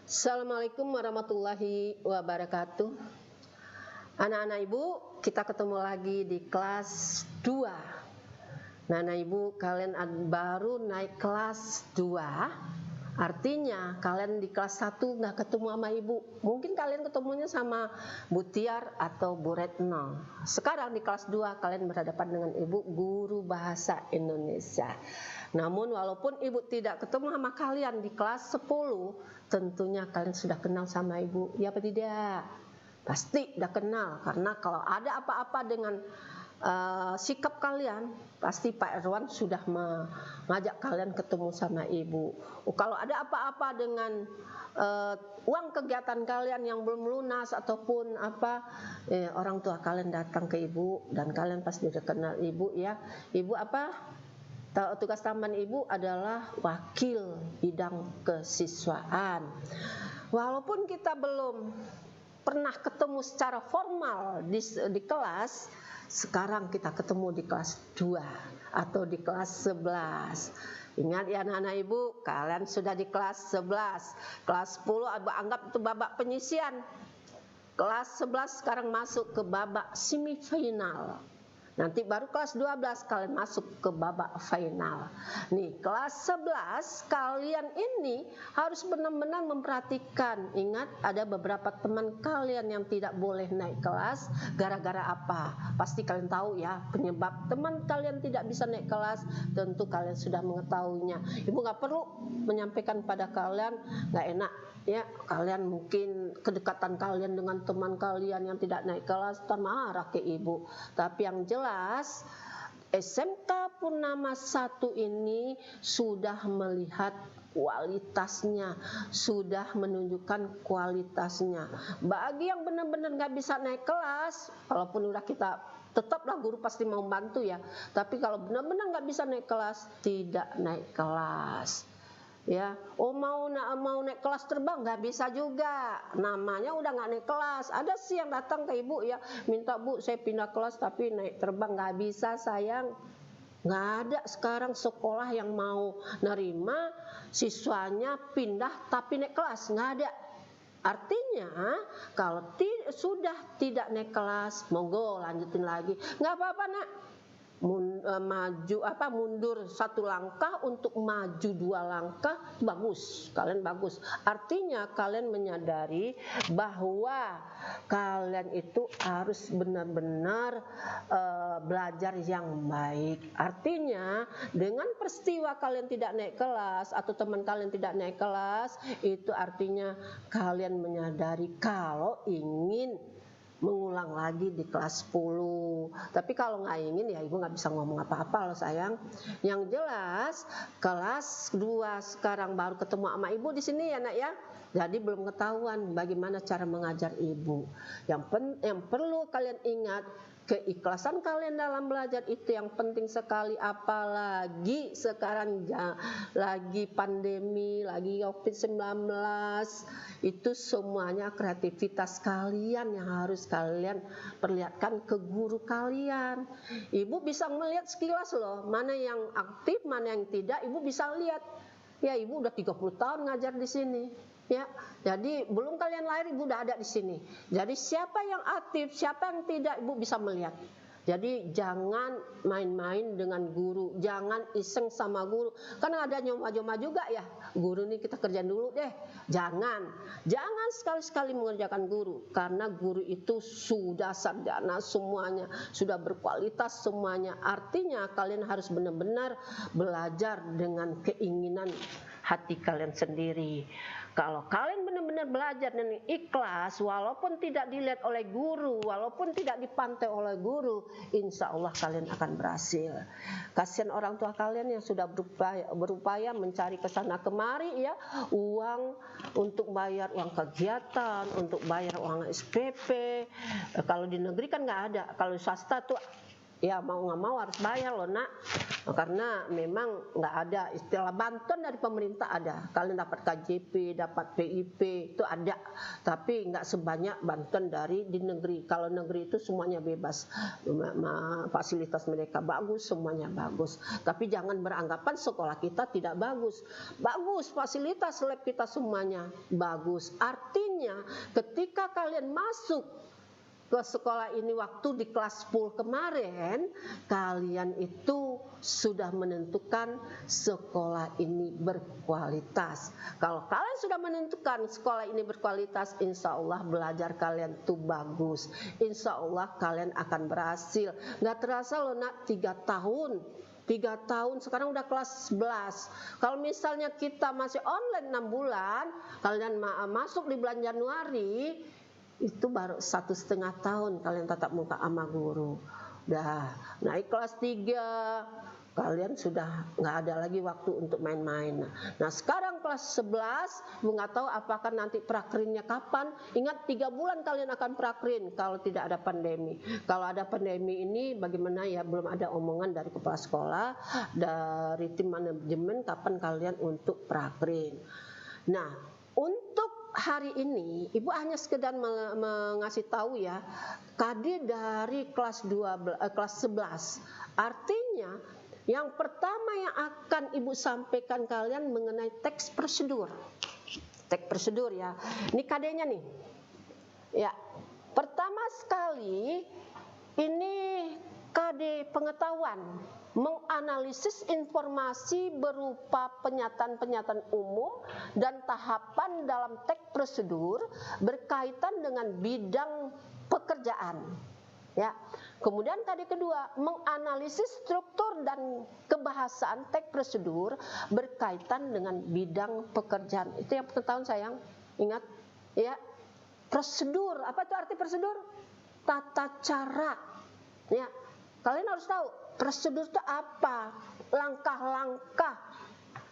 Assalamualaikum warahmatullahi wabarakatuh. Anak-anak Ibu, kita ketemu lagi di kelas 2. Nah, Ibu, kalian baru naik kelas 2. Artinya kalian di kelas 1 nggak ketemu sama Ibu. Mungkin kalian ketemunya sama Bu Tiar atau Bu Retno. Sekarang di kelas 2 kalian berhadapan dengan Ibu guru bahasa Indonesia. Namun walaupun Ibu tidak ketemu sama kalian di kelas 10, tentunya kalian sudah kenal sama Ibu. Ya apa tidak? Pasti udah kenal, karena kalau ada apa-apa dengan sikap kalian, pasti Pak Erwan sudah mengajak kalian ketemu sama Ibu. Kalau ada apa-apa dengan uang kegiatan kalian yang belum lunas ataupun orang tua kalian datang ke Ibu dan kalian pasti udah kenal Ibu ya. Ibu tugas tambahan Ibu adalah wakil bidang kesiswaan. Walaupun kita belum pernah ketemu secara formal di kelas, sekarang kita ketemu di kelas 2 atau di kelas 11. Ingat ya anak-anak Ibu, kalian sudah di kelas 11. Kelas 10 anggap itu babak penyisian. Kelas 11 sekarang masuk ke babak semifinal. Nanti baru kelas 12 kalian masuk ke babak final. Nih, kelas 11 kalian ini harus benar-benar memperhatikan. Ingat, ada beberapa teman kalian yang tidak boleh naik kelas gara-gara apa? Pasti kalian tahu ya, penyebab teman kalian tidak bisa naik kelas, tentu kalian sudah mengetahuinya. Ibu nggak perlu menyampaikan pada kalian, nggak enak ya. Kalian mungkin kedekatan kalian dengan teman kalian yang tidak naik kelas, ntar marah ke Ibu. Tapi yang jelas SMK Purnama 1 ini sudah melihat kualitasnya, sudah menunjukkan kualitasnya. Bagi yang benar-benar nggak bisa naik kelas, walaupun udah kita tetaplah guru pasti mau bantu ya, tapi kalau benar-benar nggak bisa naik kelas, tidak naik kelas. Ya, mau naik kelas terbang nggak bisa juga, namanya udah nggak naik kelas. Ada sih yang datang ke Ibu ya, minta Bu saya pindah kelas tapi naik terbang, nggak bisa sayang. Nggak ada sekarang sekolah yang mau nerima siswanya pindah tapi naik kelas, nggak ada. Artinya kalau sudah tidak naik kelas, monggo lanjutin lagi, nggak apa-apa nak. Mundur 1 langkah untuk maju 2 langkah, bagus, kalian bagus. Artinya kalian menyadari bahwa kalian itu harus benar-benar belajar yang baik. Artinya dengan peristiwa kalian tidak naik kelas atau teman kalian tidak naik kelas, itu artinya kalian menyadari kalau ingin mengulang lagi di kelas 10. Tapi kalau nggak ingin ya Ibu nggak bisa ngomong apa-apa loh sayang. Yang jelas kelas 2 sekarang baru ketemu sama Ibu di sini ya nak ya. Jadi belum ketahuan bagaimana cara mengajar Ibu. Yang perlu kalian ingat, keikhlasan kalian dalam belajar itu yang penting sekali, apalagi sekarang lagi pandemi, lagi COVID-19. Itu semuanya kreativitas kalian yang harus kalian perlihatkan ke guru kalian. Ibu bisa melihat sekilas loh, mana yang aktif, mana yang tidak, Ibu bisa lihat. Ya, Ibu udah 30 tahun ngajar di sini. Ya, jadi belum kalian lahir Ibu udah ada di sini. Jadi siapa yang aktif, siapa yang tidak, Ibu bisa melihat. Jadi jangan main-main dengan guru, jangan iseng sama guru. Karena ada nyoma-nyoma juga ya, guru nih kita kerjain dulu deh. Jangan sekali-sekali mengerjakan guru, karena guru itu sudah sarjana semuanya, sudah berkualitas semuanya. Artinya kalian harus benar-benar belajar dengan keinginan hati kalian sendiri. Kalau kalian benar-benar belajar dengan ikhlas, walaupun tidak dilihat oleh guru, walaupun tidak dipantau oleh guru, insya Allah kalian akan berhasil. Kasihan orang tua kalian yang sudah berupaya mencari kesana kemari ya, uang untuk bayar uang kegiatan, untuk bayar uang SPP. Kalau di negeri kan nggak ada, kalau swasta tuh ya mau nggak mau harus bayar loh nak. Karena memang nggak ada istilah bantuan dari pemerintah ada. Kalian dapat KJP, dapat PIP itu ada, tapi nggak sebanyak bantuan dari di negeri. Kalau negeri itu semuanya bebas, fasilitas mereka bagus, semuanya bagus. Tapi jangan beranggapan sekolah kita tidak bagus. Bagus, fasilitas lab kita semuanya bagus. Artinya ketika kalian masuk ke sekolah ini waktu di kelas 10 kemarin, kalian itu sudah menentukan sekolah ini berkualitas. Kalau kalian sudah menentukan sekolah ini berkualitas, insya Allah belajar kalian tuh bagus. Insya Allah kalian akan berhasil. Nggak terasa loh nak, 3 tahun. 3 tahun sekarang udah kelas 11. Kalau misalnya kita masih online 6 bulan, kalian masuk di bulan Januari, itu baru 1,5 tahun kalian tatap muka sama guru. Udah naik kelas 3, kalian sudah nggak ada lagi waktu untuk main-main. Nah sekarang kelas 11, Ibu nggak tahu apakah nanti prakrinnya kapan. Ingat 3 bulan kalian akan prakrin kalau tidak ada pandemi. Kalau ada pandemi ini bagaimana ya, belum ada omongan dari kepala sekolah, dari tim manajemen kapan kalian untuk prakrin. Nah untuk hari ini Ibu hanya sekedar mengasih tahu ya, KD dari kelas 11. Artinya yang pertama yang akan Ibu sampaikan kalian mengenai teks prosedur. Teks prosedur ya. Ini KD-nya nih. Ya. Pertama sekali ini KD pengetahuan, menganalisis informasi berupa pernyataan-pernyataan umum dan tahapan dalam teks prosedur berkaitan dengan bidang pekerjaan. Ya. Kemudian tadi kedua, menganalisis struktur dan kebahasaan teks prosedur berkaitan dengan bidang pekerjaan. Itu yang pengetahuan sayang. Ingat ya. Prosedur, apa itu arti prosedur? Tata cara. Ya. Kalian harus tahu prosedur itu apa, langkah-langkah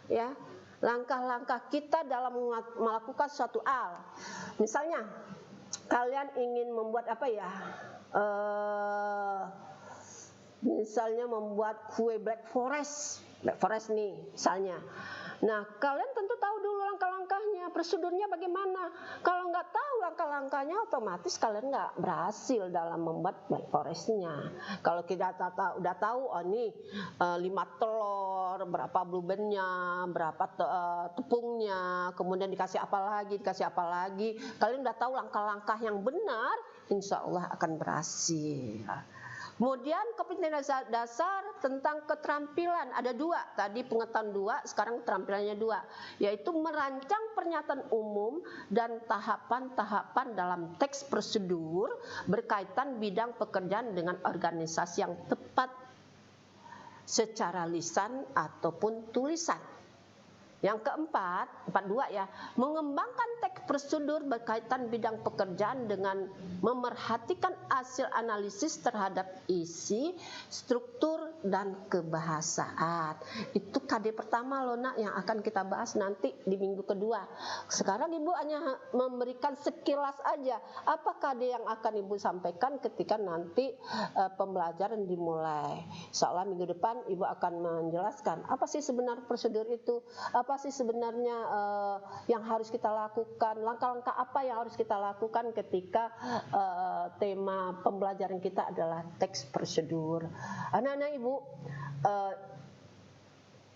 ya, langkah-langkah kita dalam melakukan suatu hal. Misalnya kalian ingin membuat apa ya, misalnya membuat kue Black Forest nih misalnya. Nah kalian tentu tahu dulu langkah-langkahnya, prosedurnya bagaimana. Kalau nggak tahu langkah-langkahnya, otomatis kalian nggak berhasil dalam membuat Black Forest-nya. Kalau kita udah tahu, oh nih 5 telur, berapa blueberry-nya, berapa tepungnya, kemudian dikasih apa lagi, kalian udah tahu langkah-langkah yang benar, insya Allah akan berhasil. Kemudian kompetensi dasar tentang keterampilan ada 2, tadi pengetahuan 2, sekarang keterampilannya 2, yaitu merancang pernyataan umum dan tahapan-tahapan dalam teks prosedur berkaitan bidang pekerjaan dengan organisasi yang tepat secara lisan ataupun tulisan. Yang keempat, 42 ya, mengembangkan teks prosedur berkaitan bidang pekerjaan dengan memerhatikan hasil analisis terhadap isi, struktur, dan kebahasaan. Itu KD pertama loh nak, yang akan kita bahas nanti di minggu kedua. Sekarang Ibu hanya memberikan sekilas aja apa KD yang akan Ibu sampaikan ketika nanti pembelajaran dimulai. Insya Allah minggu depan Ibu akan menjelaskan apa sih sebenarnya prosedur itu, apa sih sebenarnya yang harus kita lakukan, langkah-langkah apa yang harus kita lakukan ketika tema pembelajaran kita adalah teks prosedur. Anak-anak Ibu,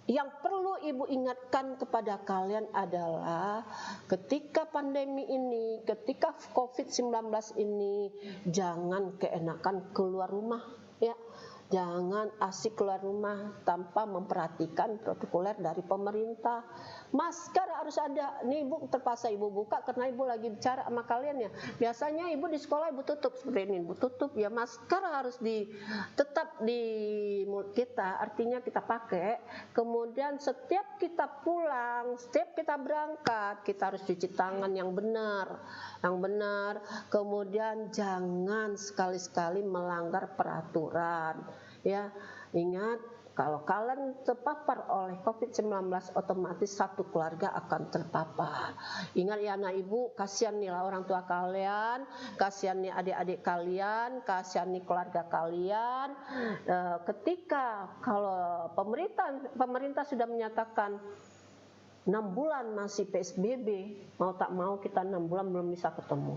yang perlu Ibu ingatkan kepada kalian adalah ketika pandemi ini, ketika COVID-19 ini, jangan keenakan keluar rumah ya. Jangan asik keluar rumah tanpa memperhatikan protokoler dari pemerintah. Masker harus ada. Nih Ibu terpaksa Ibu buka karena Ibu lagi bicara sama kalian ya. Biasanya Ibu di sekolah Ibu tutup seperti ini, Ibu tutup ya. Masker harus tetap di mulut kita, artinya kita pakai. Kemudian setiap kita pulang, setiap kita berangkat, kita harus cuci tangan yang benar. Kemudian jangan sekali-sekali melanggar peraturan. Ya, ingat Kalau kalian terpapar oleh COVID-19, otomatis satu keluarga akan terpapar. Ingat ya anak ibu, kasihan nih lah orang tua kalian, kasihan nih adik-adik kalian, kasihan nih keluarga kalian. Ketika kalau pemerintah sudah menyatakan 6 bulan masih PSBB, mau tak mau kita 6 bulan belum bisa ketemu.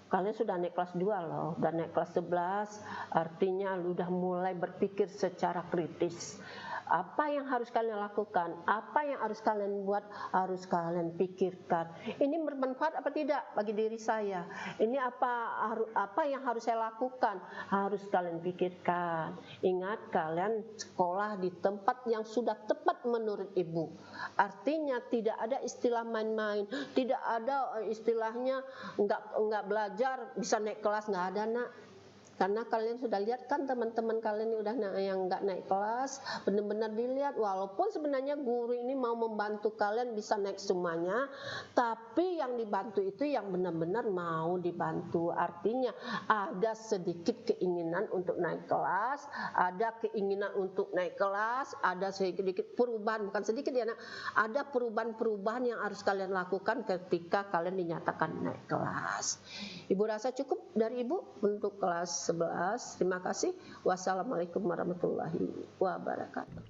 Kalian sudah naik kelas 2 loh, udah naik kelas 11, artinya lu udah mulai berpikir secara kritis. Apa yang harus kalian lakukan? Apa yang harus kalian buat? Harus kalian pikirkan. Ini bermanfaat apa tidak bagi diri saya? Ini apa yang harus saya lakukan? Harus kalian pikirkan. Ingat, kalian sekolah di tempat yang sudah tepat menurut ibu. Artinya tidak ada istilah main-main, tidak ada istilahnya nggak belajar bisa naik kelas, nggak ada nak. Karena kalian sudah lihat kan teman-teman kalian yang nggak naik kelas, benar-benar dilihat walaupun sebenarnya guru ini mau membantu kalian bisa naik semuanya, tapi yang dibantu itu yang benar-benar mau dibantu. Artinya ada sedikit keinginan untuk naik kelas, ada keinginan untuk naik kelas, ada sedikit perubahan, bukan sedikit ya nak, ada perubahan-perubahan yang harus kalian lakukan ketika kalian dinyatakan naik kelas. Ibu rasa cukup dari ibu untuk kelas 11. Terima kasih. Wassalamualaikum warahmatullahi wabarakatuh.